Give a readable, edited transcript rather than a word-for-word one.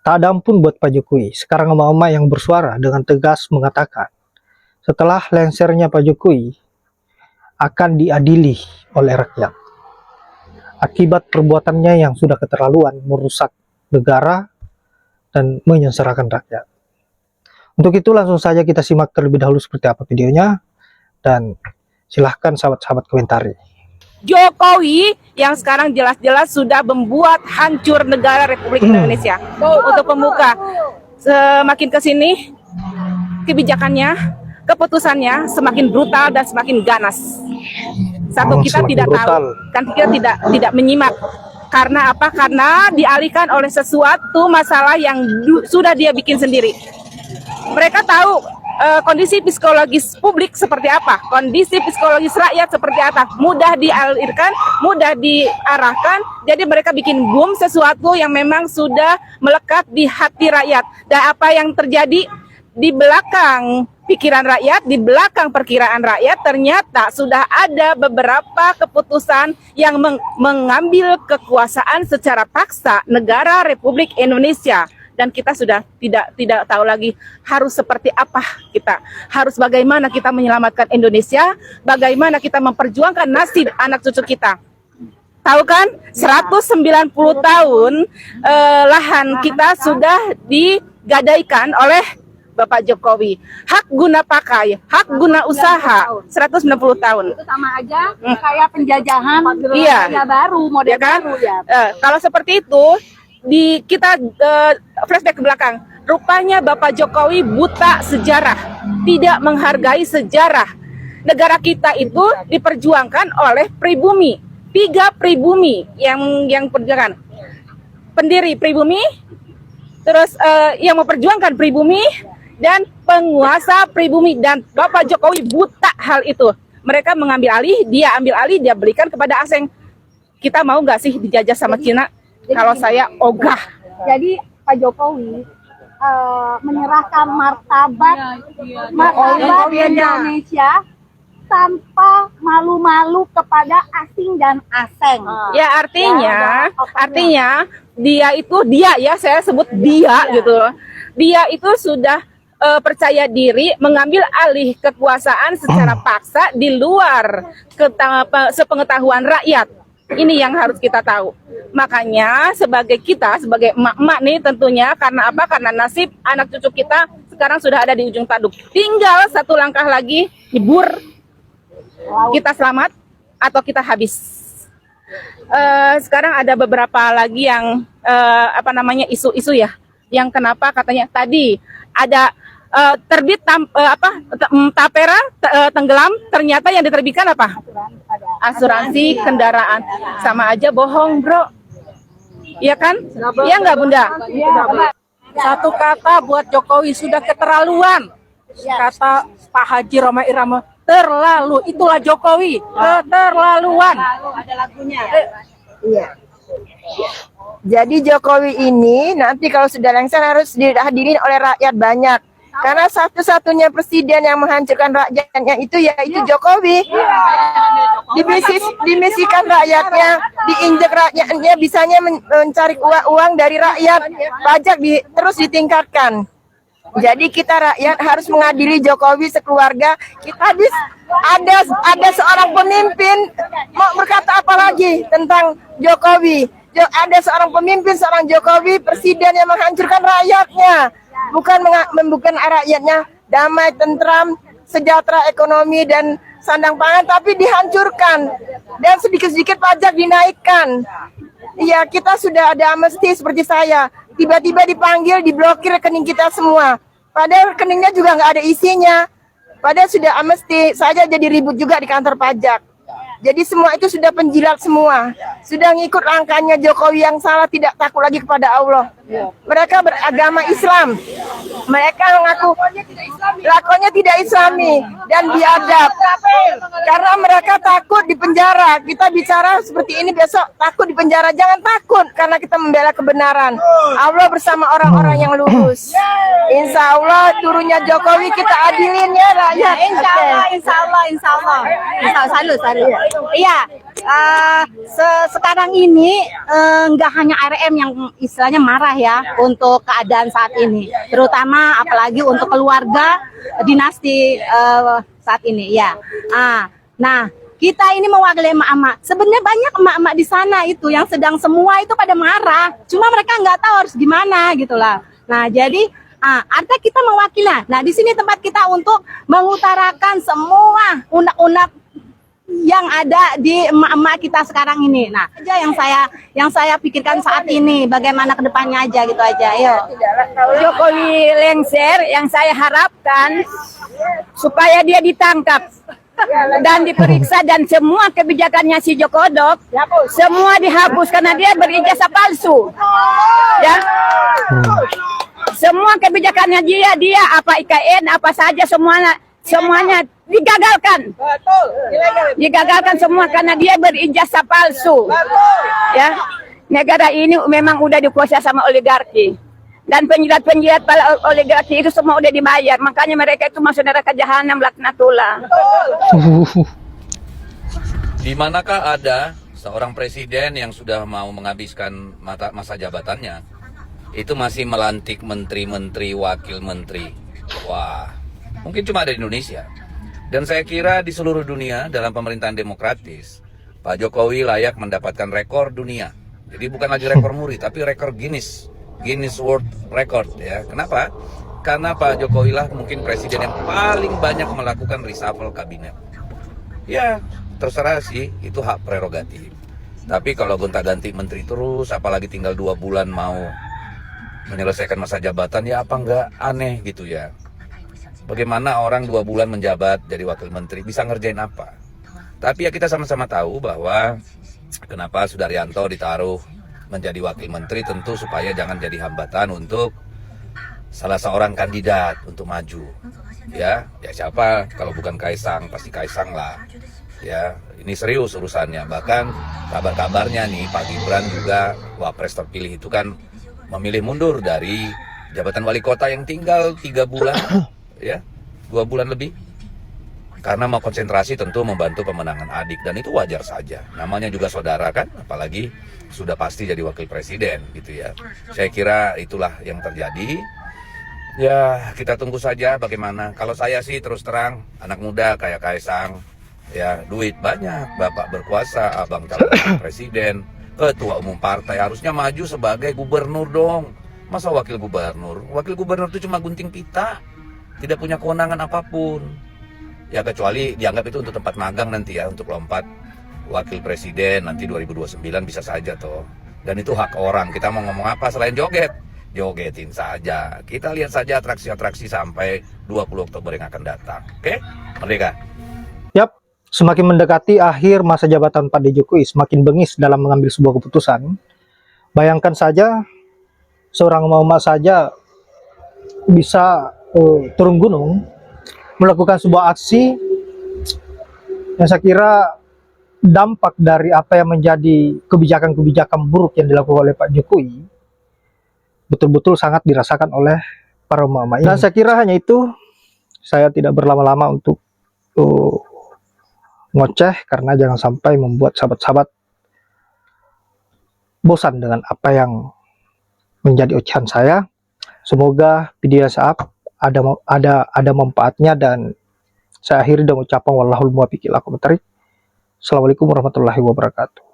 Tak ada ampun buat Pak Jokowi. Sekarang emak-emak yang bersuara dengan tegas mengatakan, setelah lengsernya Pak Jokowi akan diadili oleh rakyat. Akibat perbuatannya yang sudah keterlaluan merusak negara dan menyengsarakan rakyat. Untuk itu langsung saja kita simak terlebih dahulu seperti apa videonya, dan silahkan sahabat-sahabat komentari. Jokowi yang sekarang jelas-jelas sudah membuat hancur negara Republik Indonesia. Untuk pembuka, semakin kesini kebijakannya, keputusannya semakin brutal dan semakin ganas. Kita tidak tahu, kan kita tidak menyimak. Karena apa? Karena dialihkan oleh sesuatu masalah yang sudah dia bikin sendiri. Mereka tahu kondisi psikologis publik seperti apa, kondisi psikologis rakyat seperti apa, mudah dialirkan, mudah diarahkan, jadi mereka bikin boom sesuatu yang memang sudah melekat di hati rakyat. Dan apa yang terjadi di belakang pikiran rakyat, di belakang perkiraan rakyat, ternyata sudah ada beberapa keputusan yang mengambil kekuasaan secara paksa negara Republik Indonesia. Dan kita sudah tidak tahu lagi harus seperti apa kita, harus bagaimana kita menyelamatkan Indonesia, bagaimana kita memperjuangkan nasib anak cucu kita. Tahu kan, 190 tahun lahan kita sudah digadaikan oleh Bapak Jokowi. Hak guna pakai, hak guna usaha, 190 tahun. Itu sama aja kayak penjajahan iya. Baru, model ya kan? baru ya. Kalau seperti itu, kita flashback ke belakang, rupanya Bapak Jokowi buta sejarah, tidak menghargai sejarah. Negara kita itu diperjuangkan oleh pribumi, 3 pribumi yang perjuangan, pendiri pribumi, terus yang memperjuangkan pribumi dan penguasa pribumi, dan Bapak Jokowi buta hal itu. Mereka mengambil alih, dia ambil alih, dia berikan kepada asing. Kita mau nggak sih dijajah sama Cina? Kalau saya ogah. Jadi Pak Jokowi menyerahkan martabat Indonesia tanpa malu-malu kepada asing dan aseng. Ya artinya dia itu saya sebut dia gitu. Dia itu sudah percaya diri mengambil alih kekuasaan secara paksa di luar sepengetahuan rakyat. Ini yang harus kita tahu. Makanya sebagai emak-emak nih tentunya, karena apa? Karena nasib anak cucu kita sekarang sudah ada di ujung tanduk. Tinggal 1 langkah lagi, hibur. Kita selamat atau kita habis. Sekarang ada beberapa lagi yang isu-isu ya. Yang kenapa katanya tadi ada terbit tapera tenggelam, ternyata yang diterbitkan apa? Asuransi kendaraan. Sama aja bohong, bro. Iya kan? Iya nggak, Bunda? Satu kata buat Jokowi, sudah keterlaluan. Kata Pak Haji Roma Irama, terlalu. Itulah Jokowi, keterlaluan. Ada lagunya. Iya. Jadi Jokowi ini nanti kalau sudah lengser harus dihadirin oleh rakyat banyak. Karena satu-satunya presiden yang menghancurkan rakyatnya itu yaitu Jokowi. Dimisikan rakyatnya, diinjak rakyatnya, bisanya mencari uang dari rakyat, pajak terus ditingkatkan. Jadi kita rakyat harus mengadili Jokowi sekeluarga. Kita ada seorang pemimpin mau berkata apa lagi tentang Jokowi? Ada seorang pemimpin, seorang Jokowi, presiden yang menghancurkan rakyatnya. Bukan rakyatnya damai, tentram, sejahtera ekonomi dan sandang pangan, tapi dihancurkan dan sedikit-sedikit pajak dinaikkan. Iya, kita sudah ada amnesti seperti saya. Tiba-tiba dipanggil, diblokir rekening kita semua. Padahal rekeningnya juga nggak ada isinya. Padahal sudah amnesti, saya jadi ribut juga di kantor pajak. Jadi semua itu sudah penjilat semua. Sudah ngikut langkahnya Jokowi yang salah, tidak takut lagi kepada Allah. Mereka beragama Islam. Mereka mengaku lakonnya tidak islami dan biadab. Karena mereka takut di penjara. Kita bicara seperti ini besok takut di penjara. Jangan takut karena kita membela kebenaran. Allah bersama orang-orang yang lurus. Insya Allah turunnya Jokowi kita adilin ya rakyat. Insya Allah, insya Allah, insya Allah. Insya Allah, salut. Iya, sekarang ini nggak hanya RM yang istilahnya marah ya untuk keadaan saat ini, terutama apalagi untuk keluarga dinasti saat ini ya. Nah, kita ini mewakili emak-emak. Sebenarnya banyak emak-emak di sana itu yang sedang semua itu pada marah, cuma mereka nggak tahu harus gimana gitulah. Nah, jadi artinya kita mewakili. Nah, di sini tempat kita untuk mengutarakan semua unek-unek yang ada di emak-emak kita sekarang ini. Nah, aja yang saya pikirkan saat ini, bagaimana kedepannya aja gitu aja. Ayo. Jokowi lengser, yang saya harapkan supaya dia ditangkap dan diperiksa, dan semua kebijakannya si Jokodok semua dihapus karena dia berijazah palsu. Ya. Semua kebijakannya dia apa IKN apa saja semuanya digagalkan. Digagalkan semua karena dia berijazah palsu. Ya. Negara ini memang udah dikuasai sama oligarki. Dan penjilat-penjilat para oligarki itu semua udah dibayar. Makanya mereka itu masuk neraka jahanam laknatullah. Di manakah ada seorang presiden yang sudah mau menghabiskan masa jabatannya, itu masih melantik menteri-menteri, wakil menteri. Wah, mungkin cuma ada di Indonesia. Dan saya kira di seluruh dunia dalam pemerintahan demokratis, Pak Jokowi layak mendapatkan rekor dunia. Jadi bukan lagi rekor muri, tapi rekor Guinness World Record ya. Kenapa? Karena Pak Jokowi lah mungkin presiden yang paling banyak melakukan reshuffle kabinet. Ya, terserah sih, itu hak prerogatif. Tapi kalau gonta-ganti menteri terus, apalagi tinggal 2 bulan mau menyelesaikan masa jabatan, ya apa enggak aneh gitu ya. Bagaimana orang 2 bulan menjabat jadi wakil menteri, bisa ngerjain apa? Tapi ya kita sama-sama tahu bahwa kenapa Sudaryanto ditaruh menjadi wakil menteri, tentu supaya jangan jadi hambatan untuk salah seorang kandidat untuk maju. Ya siapa kalau bukan Kaisang, pasti Kaisang lah. Ya, ini serius urusannya. Bahkan kabar-kabarnya nih Pak Gibran juga wapres terpilih itu kan memilih mundur dari jabatan wali kota yang tinggal 3 bulan, ya 2 bulan lebih. Karena mau konsentrasi tentu membantu pemenangan adik, dan itu wajar saja. Namanya juga saudara kan, apalagi sudah pasti jadi wakil presiden gitu ya. Saya kira itulah yang terjadi. Ya kita tunggu saja bagaimana. Kalau saya sih terus terang, anak muda kayak Kaisang, ya duit banyak, bapak berkuasa, abang calon presiden, ketua umum partai, harusnya maju sebagai gubernur dong. Masa wakil gubernur? Wakil gubernur itu cuma gunting pita, tidak punya kewenangan apapun. Ya kecuali dianggap itu untuk tempat magang nanti ya, untuk lompat wakil presiden nanti 2029 bisa saja toh. Dan itu hak orang. Kita mau ngomong apa selain joget? Jogetin saja. Kita lihat saja atraksi-atraksi sampai 20 Oktober yang akan datang. Oke? Merdeka. Yap, semakin mendekati akhir masa jabatan Pak Jokowi, semakin bengis dalam mengambil sebuah keputusan. Bayangkan saja, seorang emak-emak saja bisa turun gunung, melakukan sebuah aksi yang saya kira dampak dari apa yang menjadi kebijakan-kebijakan buruk yang dilakukan oleh Pak Jokowi betul-betul sangat dirasakan oleh para emak-emak ini. Dan saya kira hanya itu, saya tidak berlama-lama untuk ngoceh, karena jangan sampai membuat sahabat-sahabat bosan dengan apa yang menjadi ocehan saya. Semoga video saya ada manfaatnya, dan saya akhiri dengan ucapan wallahul muwaffiq ila aqwamit thoriq. Assalamualaikum warahmatullahi wabarakatuh.